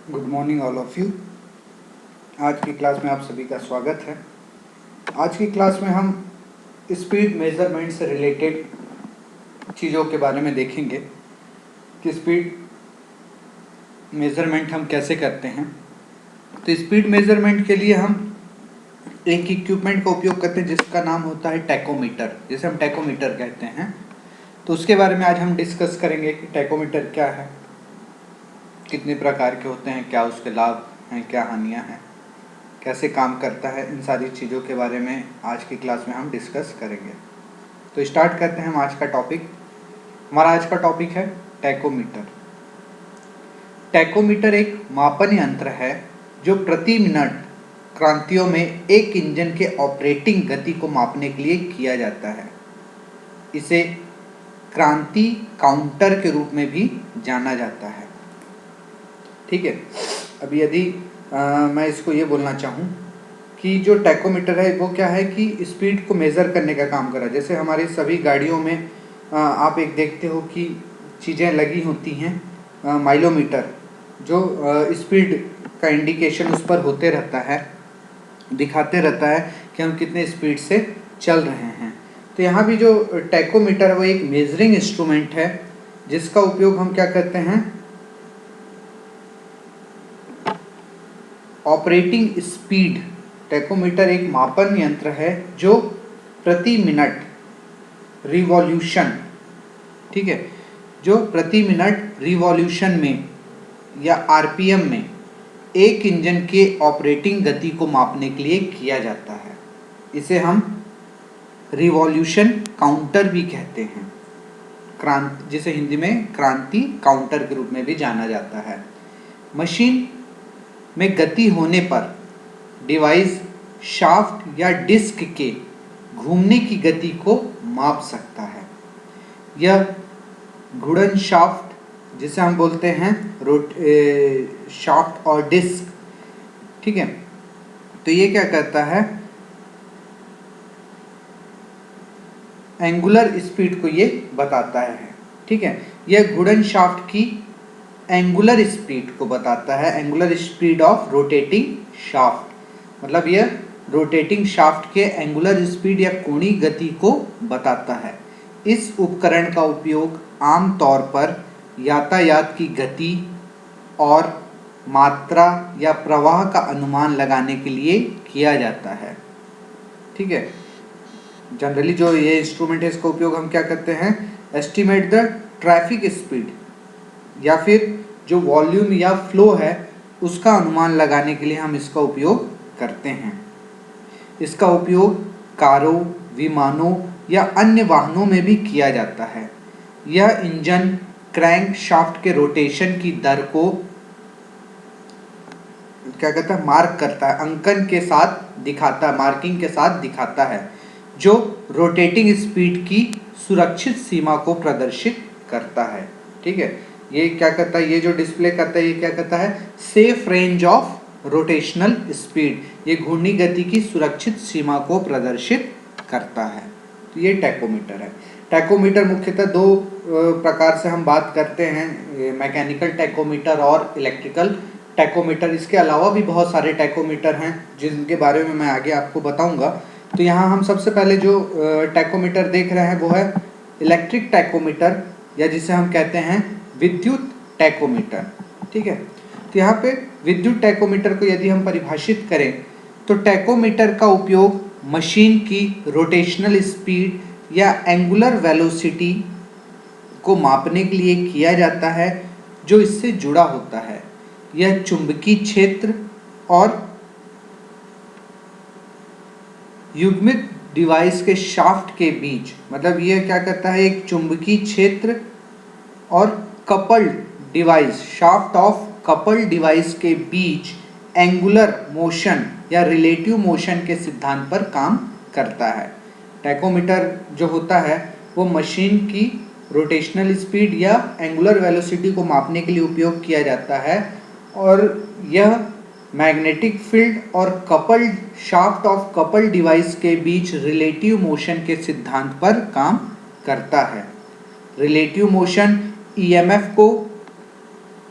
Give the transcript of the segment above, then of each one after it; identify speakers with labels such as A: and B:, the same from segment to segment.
A: Good morning all of you. आज की class में आप सभी का स्वागत है। आज की क्लास में हम स्पीड मेजरमेंट से रिलेटेड चीज़ों के बारे में देखेंगे कि स्पीड मेजरमेंट हम कैसे करते हैं। तो स्पीड मेजरमेंट के लिए हम एक इक्विपमेंट का उपयोग करते हैं जिसका नाम होता है टैकोमीटर, जिसे हम टैकोमीटर कहते हैं। तो उसके बारे में आज हम डिस्कस करेंगे कि टैकोमीटर क्या है, कितने प्रकार के होते हैं, क्या उसके लाभ हैं, क्या हानियाँ हैं, कैसे काम करता है, इन सारी चीज़ों के बारे में आज की क्लास में हम डिस्कस करेंगे। तो स्टार्ट करते हैं हम आज का टॉपिक। हमारा आज का टॉपिक है टैकोमीटर। टैकोमीटर एक मापन यंत्र है जो प्रति मिनट क्रांतियों में एक इंजन के ऑपरेटिंग गति को मापने के लिए किया जाता है। इसे क्रांति काउंटर के रूप में भी जाना जाता है। ठीक है। अभी यदि मैं इसको ये बोलना चाहूँ कि जो टैकोमीटर है वो क्या है कि स्पीड को मेज़र करने का काम कर रहा है। जैसे हमारी सभी गाड़ियों में आप एक देखते हो कि चीज़ें लगी होती हैं, माइलोमीटर, जो स्पीड का इंडिकेशन उस पर होते रहता है, दिखाते रहता है कि हम कितने स्पीड से चल रहे हैं। तो यहाँ भी जो टैकोमीटर है वो एक मेजरिंग इंस्ट्रूमेंट है जिसका उपयोग हम क्या करते हैं, ऑपरेटिंग स्पीड। टैकोमीटर एक मापन यंत्र है जो प्रति मिनट रिवॉल्यूशन, ठीक है, जो प्रति मिनट रिवॉल्यूशन में या आरपीएम में एक इंजन के ऑपरेटिंग गति को मापने के लिए किया जाता है। इसे हम रिवॉल्यूशन काउंटर भी कहते हैं, जिसे हिंदी में क्रांति काउंटर के रूप में भी जाना जाता है। मशीन में गति होने पर डिवाइस शाफ्ट या डिस्क के घूमने की गति को माप सकता है। यह घूर्णन शाफ्ट, जिसे हम बोलते हैं शाफ्ट और डिस्क, ठीक है, तो ये क्या करता है, एंगुलर स्पीड को ये बताता है। ठीक है, यह घूर्णन शाफ्ट की एंगुलर स्पीड को बताता है, angular speed of rotating shaft, मतलब यह रोटेटिंग शाफ्ट के एंगुलर स्पीड या कोणीय गति को बताता है। इस उपकरण का उपयोग आमतौर पर यातायात की गति और मात्रा या प्रवाह का अनुमान लगाने के लिए किया जाता है। ठीक है, जनरली जो ये इंस्ट्रूमेंट है इसका उपयोग हम क्या करते हैं, एस्टिमेट द ट्रैफिक स्पीड या फिर जो वॉल्यूम या फ्लो है उसका अनुमान लगाने के लिए हम इसका उपयोग करते हैं। इसका उपयोग कारों, विमानों या अन्य वाहनों में भी किया जाता है। यह इंजन क्रैंक शाफ्ट के रोटेशन की दर को क्या कहता है, मार्क करता है, अंकन के साथ दिखाता है, मार्किंग के साथ दिखाता है, जो रोटेटिंग स्पीड की सुरक्षित सीमा को प्रदर्शित करता है। ठीक है, ये क्या करता है, ये जो डिस्प्ले करता है ये क्या करता है, safe range of rotational speed, ये घूर्णी गति की सुरक्षित सीमा को प्रदर्शित करता है। तो ये टैकोमीटर है। टैकोमीटर मुख्यतः दो प्रकार से हम बात करते हैं, मैकेनिकल टैकोमीटर और इलेक्ट्रिकल टैकोमीटर। इसके अलावा भी बहुत सारे टैकोमीटर हैं जिनके बारे में मैं आगे आपको बताऊंगा। तो यहाँ हम सबसे पहले जो टैकोमीटर देख रहे हैं वो है इलेक्ट्रिक टैकोमीटर, या जिसे हम कहते हैं विद्युत टैकोमीटर। ठीक है, तो यहाँ पे विद्युत टैकोमीटर को यदि हम परिभाषित करें तो टैकोमीटर का उपयोग मशीन की रोटेशनल स्पीड या एंगुलर वेलोसिटी को मापने के लिए किया जाता है जो इससे जुड़ा होता है। यह चुंबकीय क्षेत्र और युग्मित डिवाइस के शाफ्ट के बीच, मतलब यह क्या करता है, एक चुंबकीय क्षेत्र और coupled device, shaft of coupled device के बीच एंगुलर मोशन या रिलेटिव मोशन के सिद्धांत पर काम करता है। टैकोमीटर जो होता है वो मशीन की रोटेशनल स्पीड या एंगुलर वेलोसिटी को मापने के लिए उपयोग किया जाता है, और यह मैग्नेटिक फील्ड और coupled shaft of coupled device के बीच रिलेटिव मोशन के सिद्धांत पर काम करता है। रिलेटिव मोशन ईएमएफ को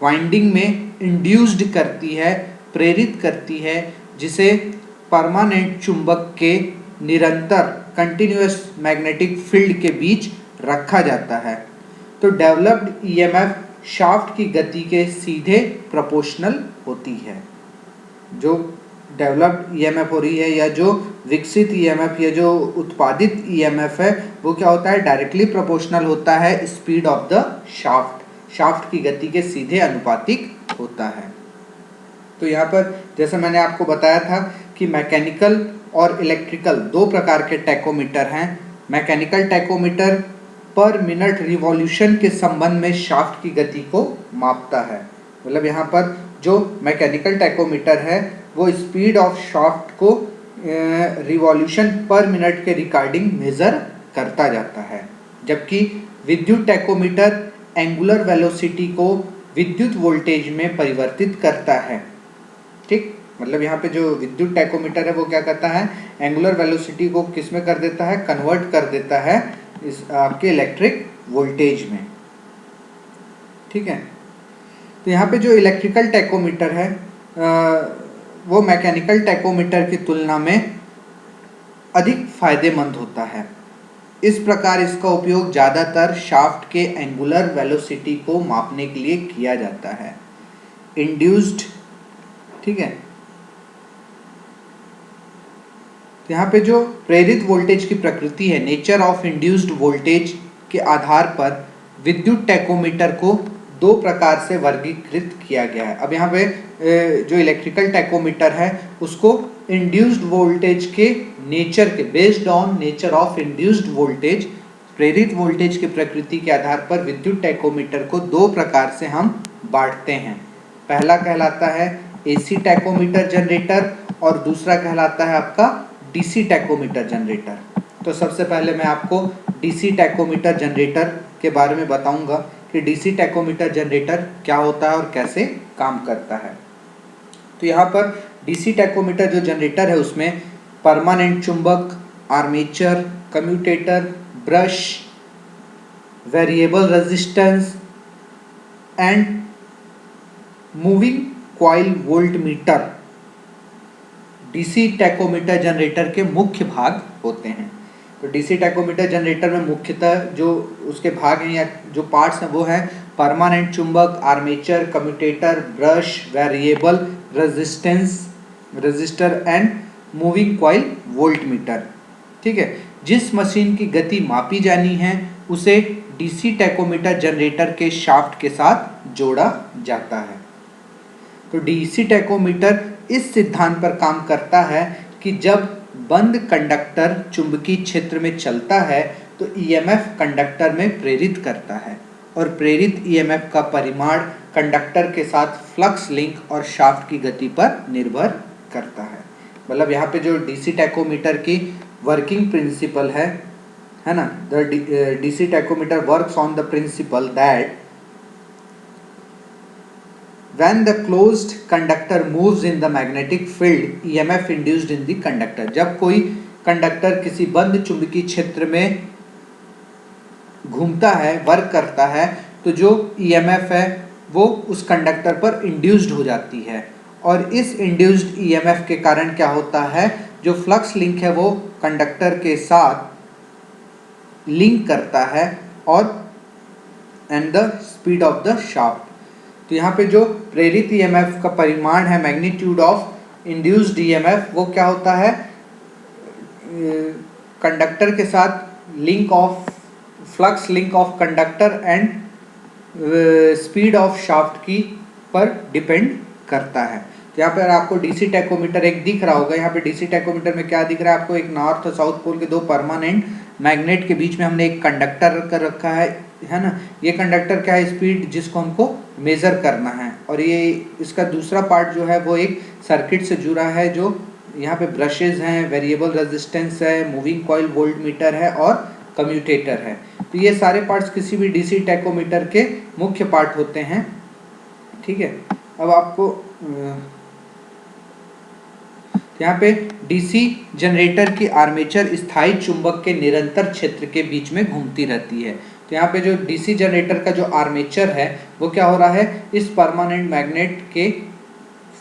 A: वाइंडिंग में इंड्यूस्ड करती है, प्रेरित करती है, जिसे परमानेंट चुंबक के निरंतर कंटिन्यूअस मैग्नेटिक फील्ड के बीच रखा जाता है। तो डेवलप्ड ईएमएफ शाफ्ट की गति के सीधे प्रोपोर्शनल होती है। जो डेवलप्ड ईएमएफ हो रही है या जो विकसित ईएमएफ या जो उत्पादित ईएमएफ है वो क्या होता है, डायरेक्टली प्रोपोर्शनल होता है स्पीड ऑफ द शाफ्ट की गति के सीधे अनुपातिक होता है। तो यहाँ पर जैसे मैंने आपको बताया था कि मैकेनिकल और इलेक्ट्रिकल दो प्रकार के टैकोमीटर हैं। मैकेनिकल टैकोमीटर पर मिनट रिवॉल्यूशन के संबंध में शाफ्ट की गति को मापता है। मतलब यहाँ पर जो मैकेनिकल टैकोमीटर है वो स्पीड ऑफ शाफ्ट को रिवॉल्यूशन पर मिनट के रिकॉर्डिंग मेजर करता जाता है, जबकि विद्युत टैकोमीटर एंगुलर वेलोसिटी को विद्युत वोल्टेज में परिवर्तित करता है। ठीक, मतलब यहाँ पे जो विद्युत टैकोमीटर है वो क्या करता है, एंगुलर वेलोसिटी को किस में कर देता है, कन्वर्ट कर देता है इस आपके इलेक्ट्रिक वोल्टेज में। ठीक है, तो यहाँ पे जो इलेक्ट्रिकल टैकोमीटर है वो मैकेनिकल टैकोमीटर की तुलना में अधिक फायदेमंद होता है। इस प्रकार इसका उपयोग ज़्यादातर शाफ्ट के एंगुलर वेलोसिटी को मापने के लिए किया जाता है। इंड्यूस्ड, ठीक है, तो यहाँ पे जो प्रेरित वोल्टेज की प्रकृति है, नेचर ऑफ इंड्यूस्ड वोल्टेज के आधार पर विद्युत टैकोमीटर को दो प्रकार से वर्गीकृत किया गया है। अब यहाँ पे जो इलेक्ट्रिकल टैकोमीटर है उसको इंड्यूस्ड वोल्टेज के नेचर के based on nature of induced voltage, प्रेरित वोल्टेज की प्रकृति के आधार पर विद्युत टैकोमीटर को दो प्रकार से हम बांटते हैं। पहला कहलाता है एसी टैकोमीटर जनरेटर और दूसरा कहलाता है आपका डीसी टैकोमीटर जनरेटर। तो सबसे पहले मैं आपको डीसी टैकोमीटर जनरेटर के बारे में बताऊंगा कि डीसी टैकोमीटर जनरेटर क्या होता है और कैसे काम करता है। तो यहाँ पर डीसी टैकोमीटर जो जनरेटर है उसमें परमानेंट चुंबक, armature, commutator, brush, variable resistance and moving coil voltmeter DC tachometer generator के मुख्य भाग होते हैं। तो डीसी टैकोमीटर जनरेटर में मुख्यतः जो उसके भाग हैं या जो पार्ट्स हैं वो हैं परमानेंट चुंबक, armature, commutator, brush, variable resistance register and moving coil voltmeter. ठीक है, जिस मशीन की गति मापी जानी है उसे डीसी टैकोमीटर जनरेटर के शाफ्ट के साथ जोड़ा जाता है। तो डीसी टैकोमीटर इस सिद्धांत पर काम करता है कि जब बंद कंडक्टर चुंबकीय क्षेत्र में चलता है तो ईएमएफ कंडक्टर में प्रेरित करता है और प्रेरित ईएमएफ का परिमाण कंडक्टर के साथ फ्लक्स लिंक और शाफ्ट की गति पर निर्भर करता है। मतलब यहाँ पे जो डीसी टैकोमीटर की वर्किंग प्रिंसिपल है ना, the DC tachometer works on the principal that when the closed conductor moves in the magnetic field EMF induced in the conductor। जब कोई कंडक्टर किसी बंद चुंबकीय क्षेत्र में घूमता है, वर्क करता है, तो जो EMF है वो उस कंडक्टर पर इंड्यूस्ड हो जाती है और इस इंड्यूस्ड EMF के कारण क्या होता है, जो फ्लक्स लिंक है वो कंडक्टर के साथ लिंक करता है और and the speed of the shaft. तो यहाँ पे जो प्रेरित ईएमएफ का परिमाण है, मैग्नीट्यूड ऑफ इंड्यूस्ड ईएमएफ, वो क्या होता है, कंडक्टर के साथ link of flux link of conductor and speed of shaft की पर डिपेंड करता है। तो यहाँ पर आपको डीसी टैकोमीटर एक दिख रहा होगा। यहाँ पे डीसी टैकोमीटर में क्या दिख रहा है आपको, एक नॉर्थ और साउथ पोल के दो परमानेंट मैग्नेट के बीच में हमने एक कंडक्टर कर रखा है ना। ये कंडक्टर क्या है, स्पीड जिसको हमको मेज़र करना है, और ये इसका दूसरा पार्ट जो है वो एक सर्किट से जुड़ा है, जो यहाँ पे ब्रशेज हैं, वेरिएबल रेजिस्टेंस है, मूविंग कॉइल वोल्टमीटर है और कम्यूटेटर है। तो ये सारे पार्ट्स किसी भी डीसी टैकोमीटर के मुख्य पार्ट होते हैं। ठीक है, अब आपको यहाँ पे डीसी जनरेटर की आर्मेचर स्थायी चुंबक के निरंतर क्षेत्र के बीच में घूमती रहती है तो यहाँ पे जो डीसी जनरेटर का जो आर्मेचर है वो क्या हो रहा है, इस परमानेंट मैग्नेट के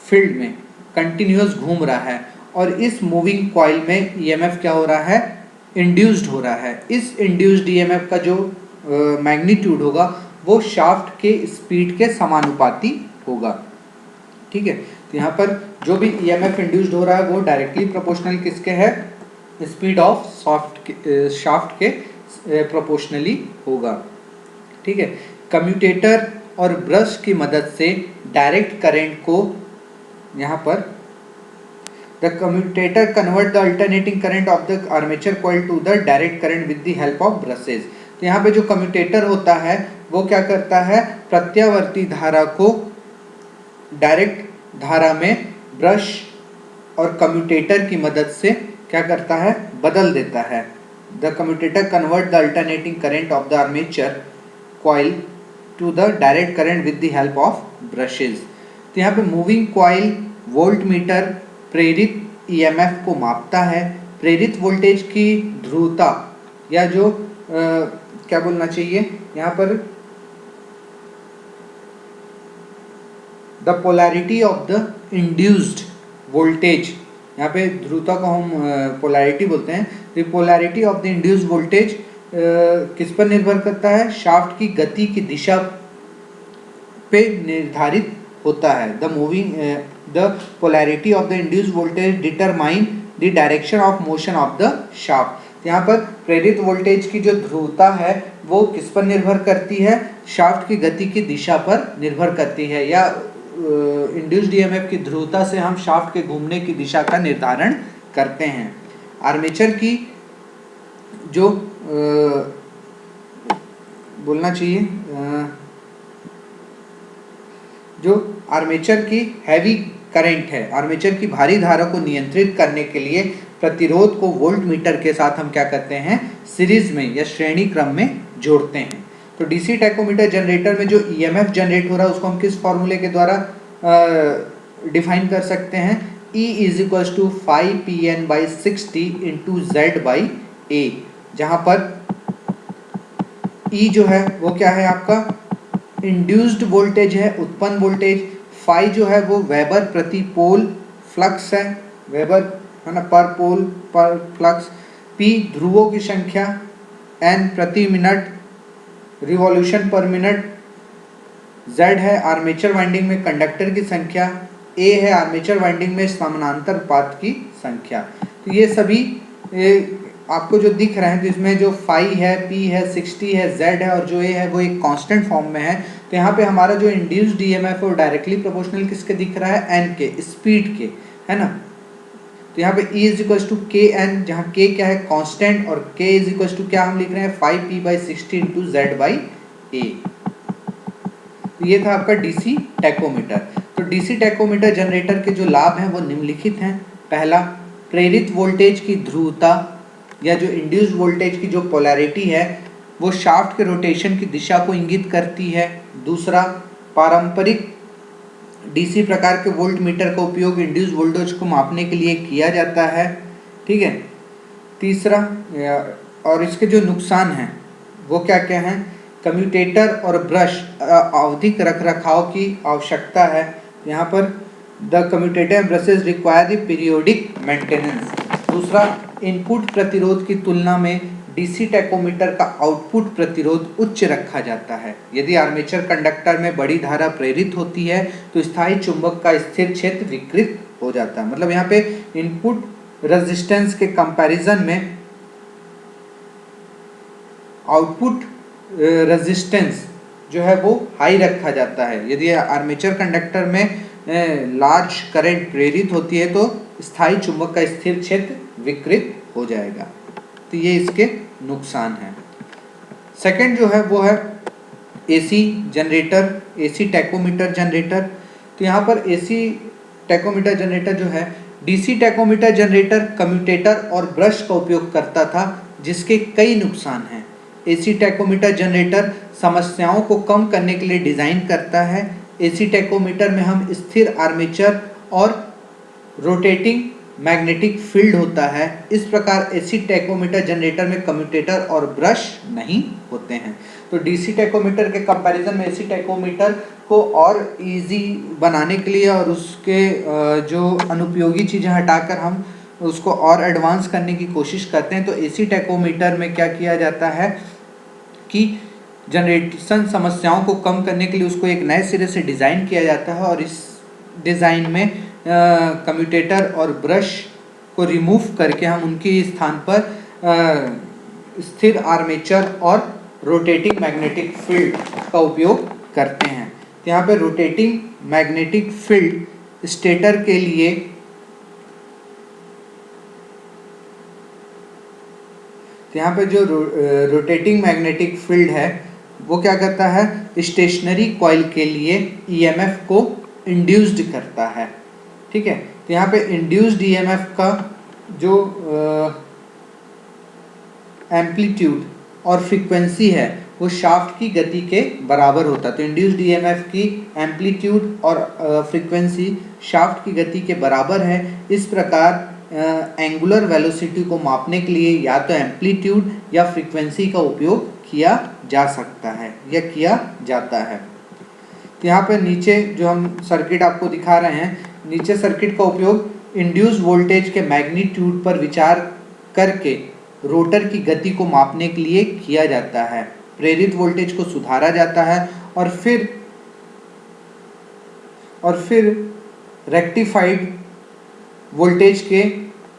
A: फील्ड में कंटिन्यूअस घूम रहा है और इस मूविंग कॉइल में ईएमएफ क्या हो रहा है, इंड्यूस्ड हो रहा है। इस इंड्यूस्ड ईएमएफ का जो मैग्नीट्यूड होगा वो शाफ्ट के स्पीड के समानुपाती होगा। ठीक है, तो यहाँ पर जो भी ईएमएफ इंड्यूस्ड हो रहा है वो डायरेक्टली प्रोपोर्शनल किसके है, स्पीड ऑफ शाफ्ट के प्रोपोर्शनली होगा। ठीक है, कम्यूटेटर और ब्रश की मदद से डायरेक्ट करंट को यहाँ पर the commutator convert the alternating current of the armature coil to the direct current with the help of brushes. तो यहाँ पे जो कम्यूटेटर होता है वो क्या करता है, प्रत्यावर्ती धारा को डायरेक्ट धारा में ब्रश और कम्यूटेटर की मदद से क्या करता है, बदल देता है। The commutator convert the alternating current of the armature coil to the direct current with the help of brushes. तो यहाँ पे मूविंग कॉइल वोल्ट मीटर प्रेरित ईएमएफ को मापता है। प्रेरित वोल्टेज की ध्रुवता या जो क्या बोलना चाहिए यहाँ पर, the polarity of the induced voltage, यहाँ पे ध्रुवता को हम पोलैरिटी बोलते हैं। The polarity of the induced voltage किस पर निर्भर करता है, शाफ्ट की गति की दिशा पे निर्धारित होता है। The polarity of the induced voltage determine the direction of motion of the shaft. यहाँ पर प्रेरित वोल्टेज की जो ध्रुवता है वो किस पर निर्भर करती है, शाफ्ट की गति की दिशा पर निर्भर करती है, या इंड्यूस्ड ईएमएफ की ध्रुवता से हम शाफ्ट के घूमने की दिशा का निर्धारण करते हैं। आर्मेचर की जो बोलना चाहिए जो आर्मेचर की हैवी करंट है, आर्मेचर की भारी धारा को नियंत्रित करने के लिए प्रतिरोध को वोल्ट मीटर के साथ हम क्या करते हैं, सीरीज में या श्रेणी क्रम में जोड़ते हैं। तो डीसी टैकोमीटर जनरेटर में जो ईएमएफ जनरेट हो रहा है उसको हम किस फॉर्मूले के द्वारा डिफाइन कर सकते हैं, E = 5PN/60 × Z/A, जहाँ पर E जो है वो क्या है आपका इंड्यूस्ड वोल्टेज है, उत्पन्न वोल्टेज। फाई जो है वो वेबर प्रति पोल फ्लक्स है, वेबर है ना, पर पोल पर फ्लक्स। P ध्रुवों की संख्या, N प्रति मिनट रिवॉल्यूशन पर मिनट। Z है आर्मेचर वाइंडिंग में कंडक्टर की संख्या। A है आर्मेचर वाइंडिंग में समानांतर पाथ की संख्या। तो ये सभी आपको जो दिख रहे हैं, तो इसमें जो फाई है, P है, 60 है, Z है और जो A है वो एक कांस्टेंट फॉर्म में है। तो यहाँ पे हमारा जो इंड्यूस्ड ईएमएफ है वो डायरेक्टली प्रोपोर्शनल किसके दिख रहा है, N के, स्पीड के, है ना। तो यहाँ पे E = Kn, जहाँ K क्या है कांस्टेंट और K = क्या हम लिख रहे हैं 5P/60 × Z/A। तो ये था आपका डीसी टैकोमीटर। तो डीसी टैकोमीटर जनरेटर के जो लाभ हैं वो निम्नलिखित हैं। पहला, प्रेरित वोल्टेज की ध्रुवता या जो इंड्यूस्ड वोल्टेज की जो पोलैरिटी है वो शाफ्ट के रोटेशन की दिशा को इंगित करती है। दूसरा, पारंपरिक डीसी प्रकार के वोल्ट मीटर का उपयोग इंड्यूस्ड वोल्टेज को मापने के लिए किया जाता है। ठीक है। तीसरा, और इसके जो नुकसान हैं वो क्या क्या हैं, कम्यूटेटर और ब्रश आवधिक रखरखाव की आवश्यकता है। यहाँ पर the commutator and brushes require the periodic maintenance. दूसरा, इनपुट प्रतिरोध की तुलना में डीसी टैकोमीटर का आउटपुट प्रतिरोध उच्च रखा जाता है। यदि आर्मेचर कंडक्टर में बड़ी धारा प्रेरित होती है तो स्थायी चुंबक का स्थिर क्षेत्र विकृत हो जाता है। मतलब यहाँ पे इनपुट रेजिस्टेंस के कंपैरिजन में आउटपुट रेजिस्टेंस जो है वो हाई रखा जाता है। यदि आर्मेचर कंडक्टर में लार्ज करंट प्रेरित होती है तो स्थायी चुंबक का स्थिर क्षेत्र विकृत हो जाएगा। तो ये इसके नुकसान हैं। सेकंड जो है वो है AC generator, AC tachometer generator. तो यहाँ पर एसी टैकोमीटर जनरेटर जो है, डीसी टैकोमीटर जनरेटर कम्यूटेटर और ब्रश का उपयोग करता था जिसके कई नुकसान हैं। एसी टैकोमीटर जनरेटर समस्याओं को कम करने के लिए डिज़ाइन करता है। एसी टैकोमीटर में हम स्थिर आर्मेचर और रोटेटिंग मैग्नेटिक फील्ड होता है। इस प्रकार एसी टैकोमीटर जनरेटर में कम्यूटेटर और ब्रश नहीं होते हैं। तो डीसी टैकोमीटर के कंपैरिजन में एसी टैकोमीटर को और इजी बनाने के लिए और उसके जो अनुपयोगी चीज़ें हटाकर हम उसको और एडवांस करने की कोशिश करते हैं। तो एसी टैकोमीटर में क्या किया जाता है कि जनरेशन समस्याओं को कम करने के लिए उसको एक नए सिरे से डिज़ाइन किया जाता है और इस डिज़ाइन में कम्यूटेटर और ब्रश को रिमूव करके हम उनके स्थान पर स्थिर आर्मेचर और रोटेटिंग मैग्नेटिक फील्ड का उपयोग करते हैं। तो यहाँ पे रोटेटिंग मैग्नेटिक फील्ड स्टेटर के लिए तो यहाँ पे जो रोटेटिंग मैग्नेटिक फील्ड है वो क्या करता है, स्टेशनरी कॉइल के लिए ईएमएफ को इंड्यूस्ड करता है। ठीक है, तो यहाँ पे इंड्यूस्ड ईएमएफ का जो एम्पलीट्यूड और फ्रीक्वेंसी है वो शाफ्ट की गति के बराबर होता है। तो इंड्यूस्ड ईएमएफ की एम्पलीट्यूड और फ्रीक्वेंसी शाफ्ट की गति के बराबर है। इस प्रकार एंगुलर वेलोसिटी को मापने के लिए या तो एम्पलीट्यूड या फ्रीक्वेंसी का उपयोग किया जा सकता है या किया जाता है। तो यहाँ पे नीचे जो हम सर्किट आपको दिखा रहे हैं, नीचे सर्किट का उपयोग इंड्यूस वोल्टेज के मैग्नीट्यूड पर विचार करके रोटर की गति को मापने के लिए किया जाता है। प्रेरित वोल्टेज को सुधारा जाता है और फिर रेक्टिफाइड वोल्टेज के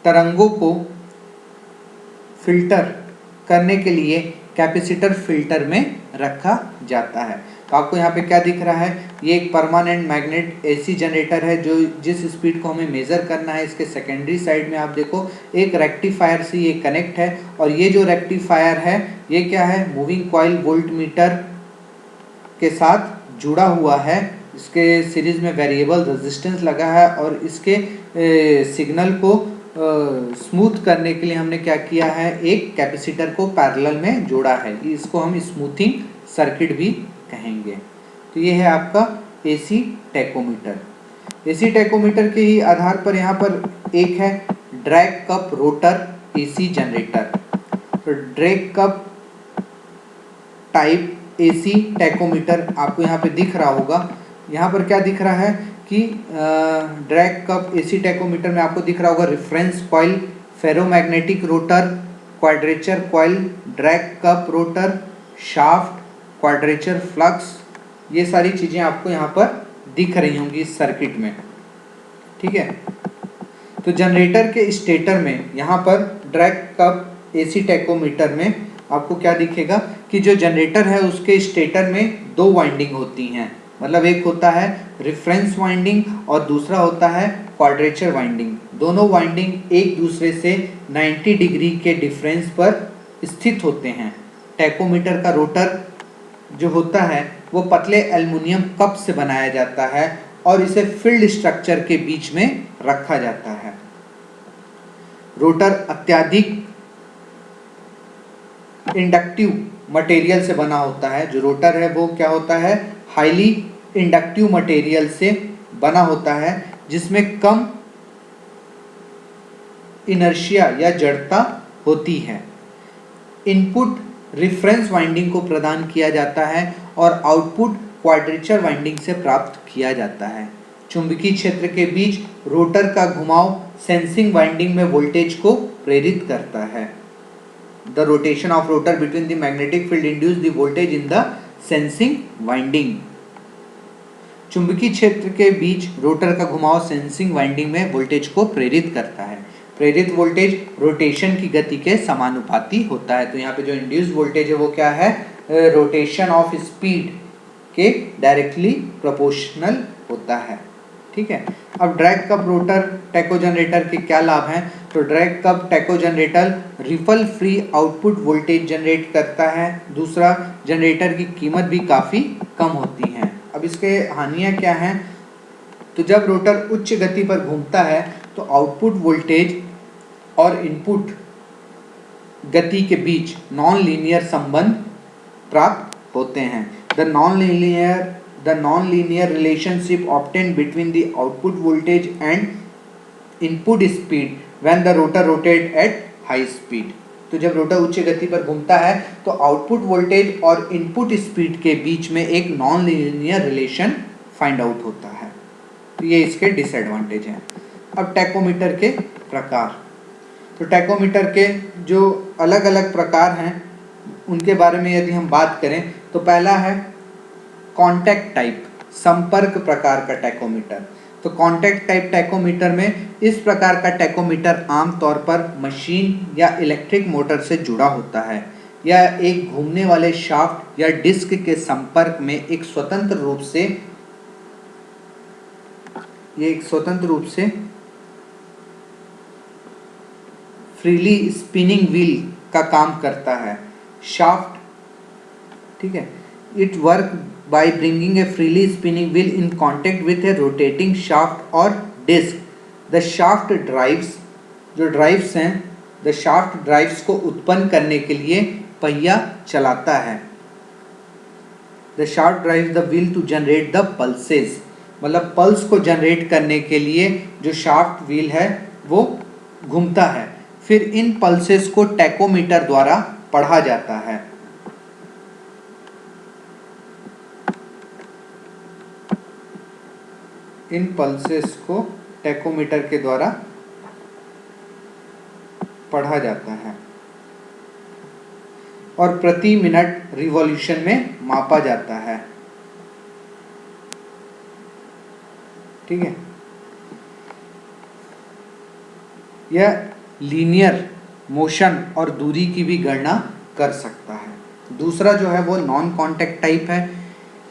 A: तरंगों को फिल्टर करने के लिए कैपेसिटर फिल्टर में रखा जाता है। तो आपको यहाँ पे क्या दिख रहा है, ये एक परमानेंट मैग्नेट एसी जनरेटर है जो जिस स्पीड को हमें मेज़र करना है। इसके सेकेंडरी साइड में आप देखो एक रेक्टिफायर से ये कनेक्ट है और ये जो रेक्टिफायर है ये क्या है, मूविंग कॉइल वोल्टमीटर के साथ जुड़ा हुआ है। इसके सीरीज में वेरिएबल रेजिस्टेंस लगा है और इसके सिग्नल को स्मूथ करने के लिए हमने क्या किया है, एक कैपेसिटर को पैरेलल में जोड़ा है। इसको हम स्मूथिंग सर्किट भी कहेंगे। तो ये है आपका एसी टैकोमीटर। एसी टैकोमीटर के ही आधार पर यहाँ पर एक है drag cup rotor AC generator. तो drag cup type AC tachometer आपको यहाँ पे दिख रहा होगा। यहाँ पर क्या दिख रहा है कि ड्रैग कप एसी टैकोमीटर में आपको दिख रहा होगा reference coil, ferromagnetic rotor, quadrature coil, drag cup rotor, shaft, quadrature flux, ये सारी चीज़ें आपको यहाँ पर दिख रही होंगी इस सर्किट में। ठीक है, तो जनरेटर के स्टेटर में यहाँ पर ड्रैग कप एसी टैकोमीटर में आपको क्या दिखेगा कि जो जनरेटर है उसके स्टेटर में दो वाइंडिंग होती हैं। मतलब एक होता है रेफरेंस वाइंडिंग और दूसरा होता है क्वाड्रेचर वाइंडिंग। दोनों वाइंडिंग एक दूसरे से 90 डिग्री के डिफरेंस पर स्थित होते हैं। टैकोमीटर का रोटर जो होता है वो पतले एल्युमिनियम कप से बनाया जाता है और इसे फील्ड स्ट्रक्चर के बीच में रखा जाता है। रोटर अत्यधिक इंडक्टिव मटेरियल से बना होता है। जो रोटर है वो क्या होता है, हाईली इंडक्टिव मटेरियल से बना होता है जिसमें कम इनर्शिया या जड़ता होती है। इनपुट रेफरेंस वाइंडिंग को प्रदान किया जाता है और आउटपुट क्वाड्रेचर वाइंडिंग से प्राप्त किया जाता है। चुंबकीय क्षेत्र के बीच रोटर का घुमाव सेंसिंग वाइंडिंग में वोल्टेज को प्रेरित करता है। The rotation of rotor between the magnetic field induce the voltage in the sensing winding। चुंबकीय क्षेत्र के बीच रोटर का घुमाव सेंसिंग वाइंडिंग में वोल्टेज को प्रेरित करता है। प्रेरित वोल्टेज रोटेशन की गति के समानुपाती होता है। तो यहाँ पे जो इंड्यूस वोल्टेज है वो क्या है, रोटेशन ऑफ स्पीड के डायरेक्टली प्रोपोर्शनल होता है। ठीक है, अब drag cup rotor taco generator के क्या लाभ हैं। तो drag cup taco generator ripple free output voltage generate करता है। दूसरा, जनरेटर की कीमत भी काफ़ी कम होती है। अब इसके हानियाँ क्या हैं, तो जब रोटर उच्च गति पर घूमता है तो आउटपुट वोल्टेज और इनपुट गति के बीच नॉन लीनियर संबंध प्राप्त होते हैं। The non-linear relationship obtained between the output voltage and input speed when the rotor rotate at high speed. तो जब रोटर उच्च गति पर घूमता है तो आउटपुट वोल्टेज और इनपुट स्पीड के बीच में एक non linear relation find out होता है। तो ये इसके डिसएडवांटेज हैं। अब टैकोमीटर के प्रकार। तो टैकोमीटर के जो अलग अलग प्रकार हैं उनके बारे में यदि हम बात करें तो पहला है कॉन्टैक्ट टाइप, संपर्क प्रकार का टैकोमीटर। तो कॉन्टैक्ट टाइप टैकोमीटर में इस प्रकार का टैकोमीटर आमतौर पर मशीन या इलेक्ट्रिक मोटर से जुड़ा होता है। यह एक घूमने वाले शाफ्ट या डिस्क के संपर्क में एक स्वतंत्र रूप से फ्रीली स्पिनिंग व्हील का काम करता है। शाफ्ट, ठीक है, it work by bringing a freely spinning wheel in contact with a rotating shaft or disc. The shaft drives, जो drives हैं, the shaft drives को उत्पन्न करने के लिए पहिया चलाता है। The shaft drives the wheel to generate the pulses, मतलब पल्स को जनरेट करने के लिए जो शाफ्ट व्हील है वो घूमता है। फिर इन पल्सेस को टैकोमीटर द्वारा पढ़ा जाता है। इन पल्सेस को टैकोमीटर के द्वारा पढ़ा जाता है और प्रति मिनट रिवॉल्यूशन में मापा जाता है। ठीक है, यह लीनियर मोशन और दूरी की भी गणना कर सकता है। दूसरा जो है वो नॉन कॉन्टैक्ट टाइप है।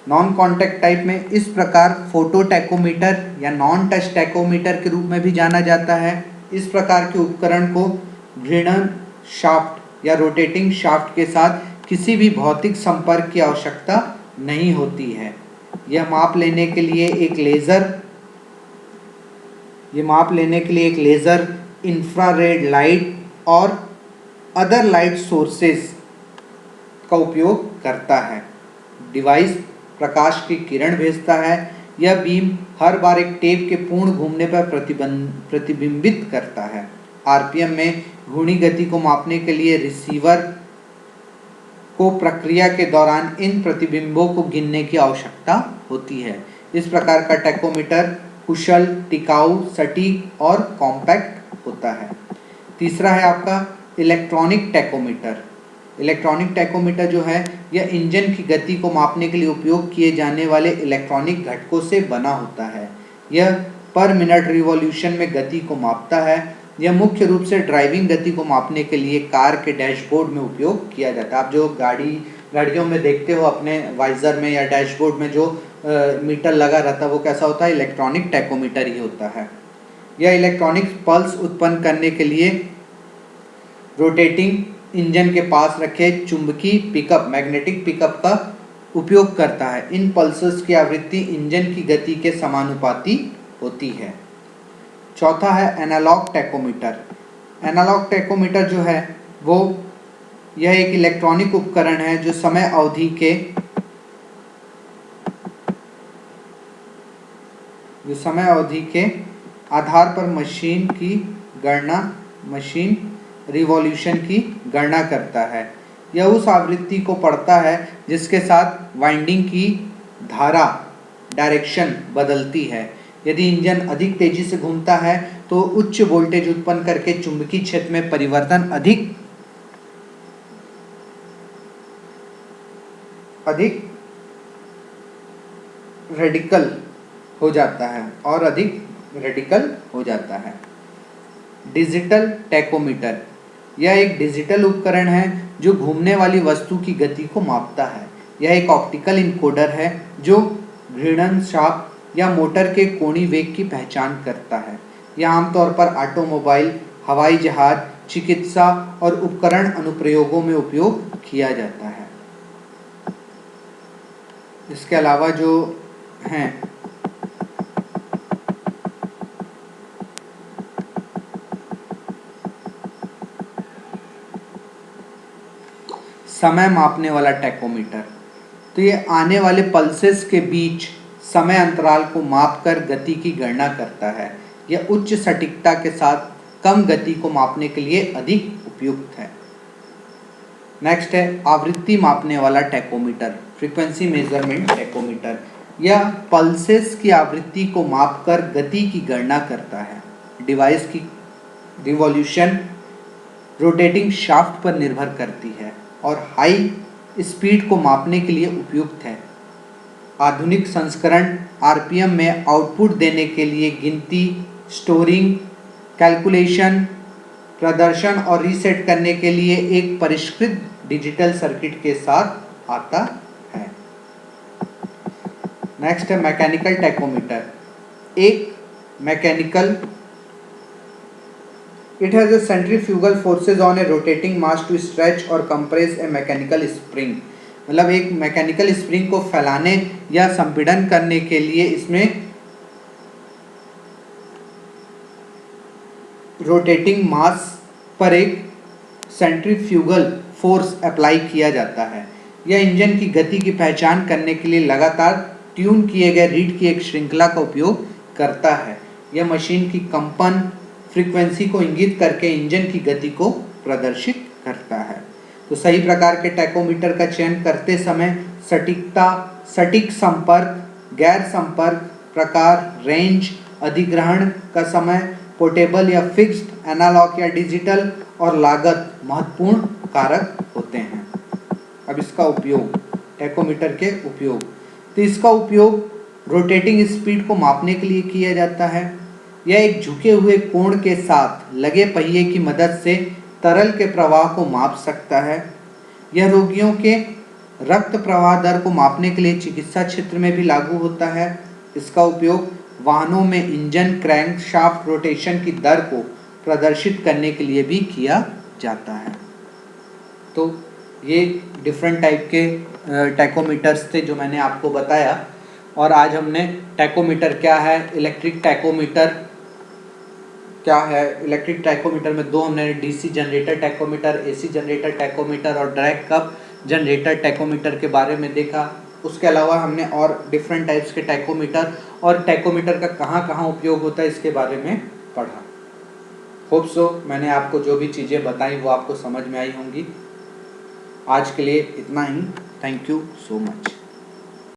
A: नॉन कॉन्टैक्ट टाइप में इस प्रकार फोटो टैकोमीटर या नॉन टच टैकोमीटर के रूप में भी जाना जाता है। इस प्रकार के उपकरण को घूर्णन शाफ्ट या रोटेटिंग शाफ्ट के साथ किसी भी भौतिक संपर्क की आवश्यकता नहीं होती है। यह माप लेने के लिए एक लेज़र, इंफ्रारेड लाइट और अदर लाइट सोर्सेस का उपयोग करता है। डिवाइस प्रकाश की किरण भेजता है। यह बीम हर बार एक टेप के पूर्ण घूमने पर प्रतिबिंबित करता है। आरपीएम में घूर्णी गति को मापने के लिए रिसीवर को प्रक्रिया के दौरान इन प्रतिबिंबों को गिनने की आवश्यकता होती है। इस प्रकार का टैकोमीटर कुशल, टिकाऊ, सटीक और कॉम्पैक्ट होता है। तीसरा है आपका इलेक्ट्रॉनिक टैकोमीटर। इलेक्ट्रॉनिक टैकोमीटर जो है यह इंजन की गति को मापने के लिए उपयोग किए जाने वाले इलेक्ट्रॉनिक घटकों से बना होता है। यह पर मिनट रिवॉल्यूशन में गति को मापता है। यह मुख्य रूप से ड्राइविंग गति को मापने के लिए कार के डैशबोर्ड में उपयोग किया जाता है। आप जो गाड़ियों में देखते हो अपने वाइजर में या डैशबोर्ड में जो मीटर लगा रहता है वो कैसा होता है? इलेक्ट्रॉनिक टैकोमीटर ही होता है। यह इलेक्ट्रॉनिक पल्स उत्पन्न करने के लिए रोटेटिंग इंजन के पास रखे चुंबकीय पिकअप, मैग्नेटिक पिकअप का उपयोग करता है। इन पल्सेस की आवृत्ति इंजन की गति के समानुपाती होती है। चौथा है एनालॉग टैकोमीटर। एनालॉग टैकोमीटर जो है वो यह एक इलेक्ट्रॉनिक उपकरण है जो समय अवधि के आधार पर मशीन रिवॉल्यूशन की गणना करता है। यह उस आवृत्ति को पढ़ता है जिसके साथ वाइंडिंग की धारा डायरेक्शन बदलती है। यदि इंजन अधिक तेजी से घूमता है तो उच्च वोल्टेज उत्पन्न करके चुंबकीय क्षेत्र में परिवर्तन अधिक रेडिकल हो जाता है। डिजिटल टैकोमीटर, यह एक डिजिटल उपकरण है जो घूमने वाली वस्तु की गति को मापता है। यह एक ऑप्टिकल इनकोडर है जो घूर्णन शाफ्ट या मोटर के कोणीय वेग की पहचान करता है। यह आमतौर पर ऑटोमोबाइल, हवाई जहाज, चिकित्सा और उपकरण अनुप्रयोगों में उपयोग किया जाता है। इसके अलावा जो हैं समय मापने वाला टैकोमीटर, तो ये आने वाले पल्सेस के बीच समय अंतराल को मापकर गति की गणना करता है। यह उच्च सटीकता के साथ कम गति को मापने के लिए अधिक उपयुक्त है। नेक्स्ट है आवृत्ति मापने वाला टैकोमीटर, फ्रीक्वेंसी मेजरमेंट टैकोमीटर। यह पल्सेस की आवृत्ति को मापकर गति की गणना करता है। डिवाइस की रिवॉल्यूशन रोटेटिंग शाफ्ट पर निर्भर करती है और हाई स्पीड को मापने के लिए उपयुक्त है। आधुनिक संस्करण आरपीएम में आउटपुट देने के लिए गिनती, स्टोरिंग, कैलकुलेशन, प्रदर्शन और रीसेट करने के लिए एक परिष्कृत डिजिटल सर्किट के साथ आता है। नेक्स्ट है मैकेनिकल टैकोमीटर। एक mechanical It has a centrifugal forces on a rotating mass to stretch or compress a mechanical spring। मतलब एक मैकेनिकल स्प्रिंग को फैलाने या संपीड़न करने के लिए इसमें रोटेटिंग मास पर एक सेंट्रीफ्यूगल फोर्स अप्लाई किया जाता है। यह इंजन की गति की पहचान करने के लिए लगातार ट्यून किए गए रीड की एक श्रृंखला का उपयोग करता है। यह मशीन की कंपन फ्रीक्वेंसी को इंगित करके इंजन की गति को प्रदर्शित करता है। तो सही प्रकार के टैकोमीटर का चयन करते समय सटीकता, सटीक संपर्क, गैर संपर्क प्रकार, रेंज, अधिग्रहण का समय, पोर्टेबल या फिक्स्ड, एनालॉग या डिजिटल और लागत महत्वपूर्ण कारक होते हैं। अब इसका उपयोग, टैकोमीटर के उपयोग, तो इसका उपयोग रोटेटिंग स्पीड को मापने के लिए किया जाता है। यह एक झुके हुए कोण के साथ लगे पहिए की मदद से तरल के प्रवाह को माप सकता है। यह रोगियों के रक्त प्रवाह दर को मापने के लिए चिकित्सा क्षेत्र में भी लागू होता है। इसका उपयोग वाहनों में इंजन क्रैंकशाफ्ट रोटेशन की दर को प्रदर्शित करने के लिए भी किया जाता है। तो ये डिफरेंट टाइप के टैकोमीटर्स थे जो मैंने आपको बताया। और आज हमने टैकोमीटर क्या है, इलेक्ट्रिक टैकोमीटर क्या है, इलेक्ट्रिक टैकोमीटर में दो हमने DC generator tachometer, AC generator tachometer और डायरेक्ट कप जनरेटर टैकोमीटर के बारे में देखा। उसके अलावा हमने और डिफरेंट टाइप्स के टैकोमीटर और टैकोमीटर का कहाँ कहाँ उपयोग होता है इसके बारे में पढ़ा। होप सो मैंने आपको जो भी चीज़ें बताई वो आपको समझ में आई होंगी। आज के लिए इतना ही। Thank you so much.